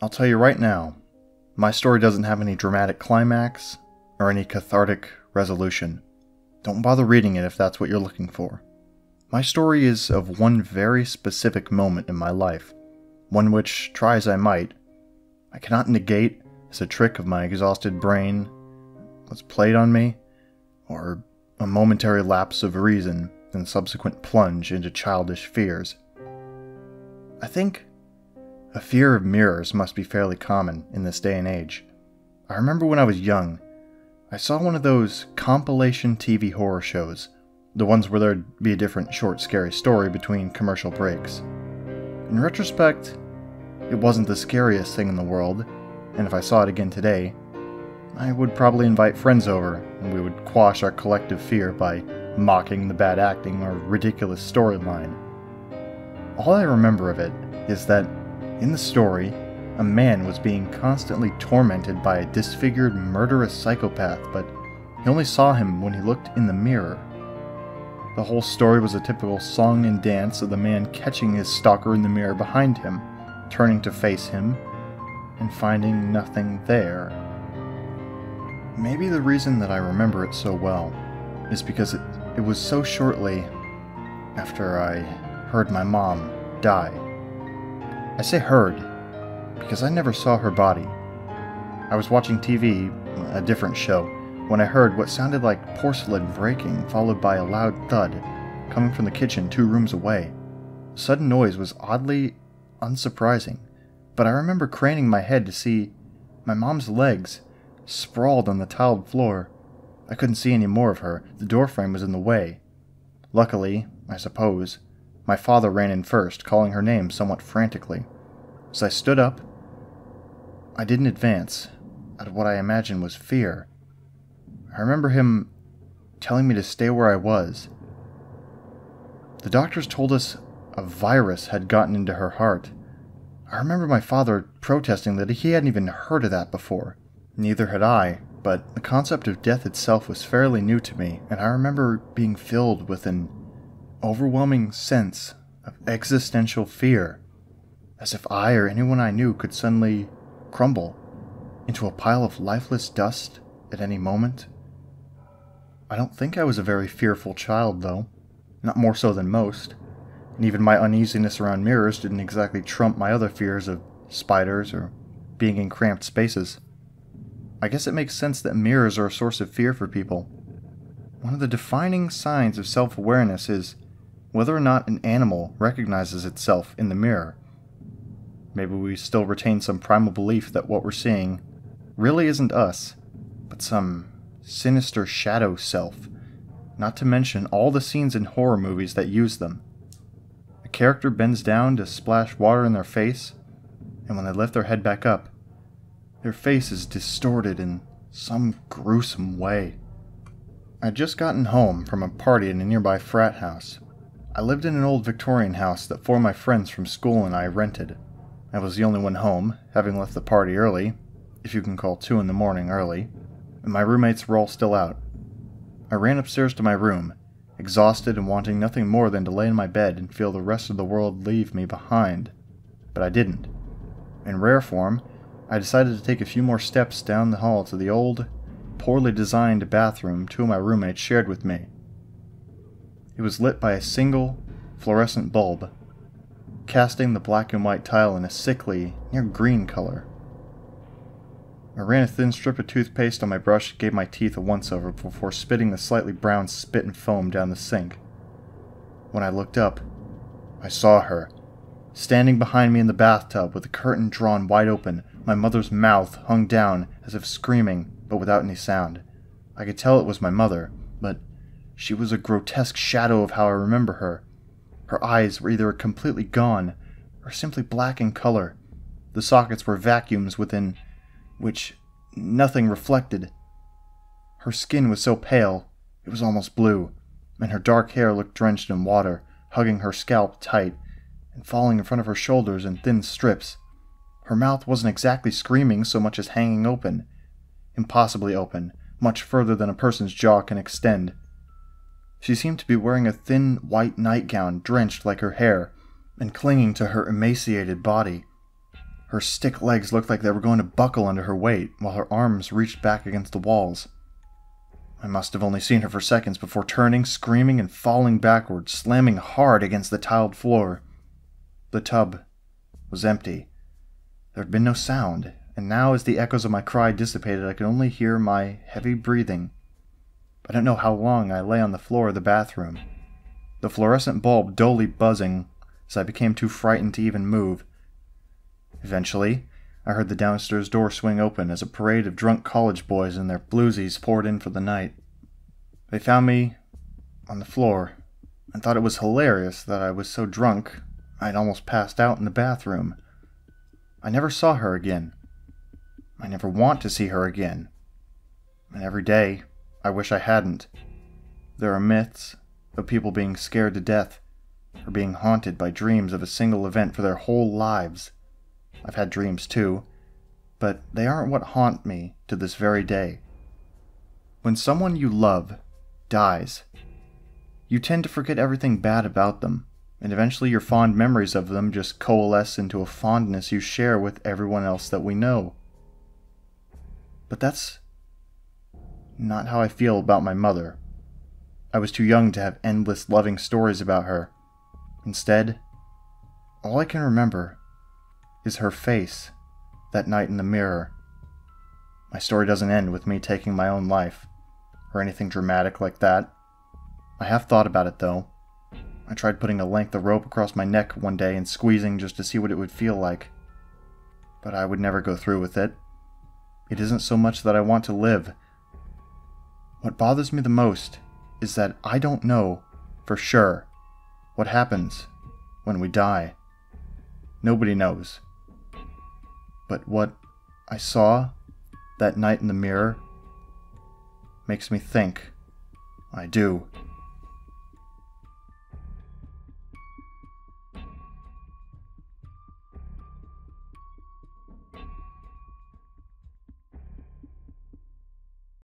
I'll tell you right now, my story doesn't have any dramatic climax or any cathartic resolution. Don't bother reading it if that's what you're looking for. My story is of one very specific moment in my life, one which, try as I might, I cannot negate as a trick of my exhausted brain was played on me, or a momentary lapse of reason and subsequent plunge into childish fears. I think a fear of mirrors must be fairly common in this day and age. I remember when I was young, I saw one of those compilation TV horror shows, the ones where there'd be a different short scary story between commercial breaks. In retrospect, it wasn't the scariest thing in the world, and if I saw it again today, I would probably invite friends over, and we would quash our collective fear by mocking the bad acting or ridiculous storyline. All I remember of it is that, in the story, a man was being constantly tormented by a disfigured, murderous psychopath, but he only saw him when he looked in the mirror. The whole story was a typical song and dance of the man catching his stalker in the mirror behind him, turning to face him, and finding nothing there. Maybe the reason that I remember it so well is because it was so shortly after I heard my mom die. I say heard, because I never saw her body. I was watching TV, a different show, when I heard what sounded like porcelain breaking, followed by a loud thud, coming from the kitchen 2 rooms away. The sudden noise was oddly unsurprising, but I remember craning my head to see my mom's legs sprawled on the tiled floor. I couldn't see any more of her, the doorframe was in the way. Luckily, I suppose, my father ran in first, calling her name somewhat frantically. As I stood up, I didn't advance, out of what I imagined was fear. I remember him telling me to stay where I was. The doctors told us a virus had gotten into her heart. I remember my father protesting that he hadn't even heard of that before. Neither had I, but the concept of death itself was fairly new to me, and I remember being filled with an overwhelming sense of existential fear, as if I or anyone I knew could suddenly crumble into a pile of lifeless dust at any moment. I don't think I was a very fearful child, though, not more so than most, and even my uneasiness around mirrors didn't exactly trump my other fears of spiders or being in cramped spaces. I guess it makes sense that mirrors are a source of fear for people. One of the defining signs of self-awareness is whether or not an animal recognizes itself in the mirror. Maybe we still retain some primal belief that what we're seeing really isn't us, but some sinister shadow self, not to mention all the scenes in horror movies that use them. A character bends down to splash water in their face, and when they lift their head back up, their face is distorted in some gruesome way. I'd just gotten home from a party in a nearby frat house. I lived in an old Victorian house that 4 of my friends from school and I rented. I was the only one home, having left the party early, if you can call 2 in the morning early, and my roommates were all still out. I ran upstairs to my room, exhausted and wanting nothing more than to lay in my bed and feel the rest of the world leave me behind. But I didn't. In rare form, I decided to take a few more steps down the hall to the old, poorly designed bathroom 2 of my roommates shared with me. It was lit by a single, fluorescent bulb, casting the black and white tile in a sickly, near green color. I ran a thin strip of toothpaste on my brush and gave my teeth a once-over before spitting the slightly brown spit and foam down the sink. When I looked up, I saw her, standing behind me in the bathtub with the curtain drawn wide open, my mother's mouth hung down as if screaming, but without any sound. I could tell it was my mother, but she was a grotesque shadow of how I remember her. Her eyes were either completely gone, or simply black in color. The sockets were vacuums within which nothing reflected. Her skin was so pale, it was almost blue, and her dark hair looked drenched in water, hugging her scalp tight, and falling in front of her shoulders in thin strips. Her mouth wasn't exactly screaming so much as hanging open, impossibly open, much further than a person's jaw can extend. She seemed to be wearing a thin white nightgown drenched like her hair and clinging to her emaciated body. Her stick legs looked like they were going to buckle under her weight, while her arms reached back against the walls. I must have only seen her for seconds before turning, screaming, and falling backwards, slamming hard against the tiled floor. The tub was empty. There had been no sound, and now as the echoes of my cry dissipated, I could only hear my heavy breathing. I don't know how long I lay on the floor of the bathroom, the fluorescent bulb dully buzzing as I became too frightened to even move. Eventually, I heard the downstairs door swing open as a parade of drunk college boys in their bluesies poured in for the night. They found me on the floor and thought it was hilarious that I was so drunk I'd almost passed out in the bathroom. I never saw her again. I never want to see her again. And every day, I wish I hadn't. There are myths of people being scared to death or being haunted by dreams of a single event for their whole lives. I've had dreams too, but they aren't what haunt me to this very day. When someone you love dies, you tend to forget everything bad about them, and eventually your fond memories of them just coalesce into a fondness you share with everyone else that we know. But that's not how I feel about my mother. I was too young to have endless loving stories about her. Instead, all I can remember is her face that night in the mirror. My story doesn't end with me taking my own life, or anything dramatic like that. I have thought about it though. I tried putting a length of rope across my neck one day and squeezing just to see what it would feel like. But I would never go through with it. It isn't so much that I want to live. What bothers me the most is that I don't know for sure what happens when we die. Nobody knows. But what I saw that night in the mirror makes me think I do.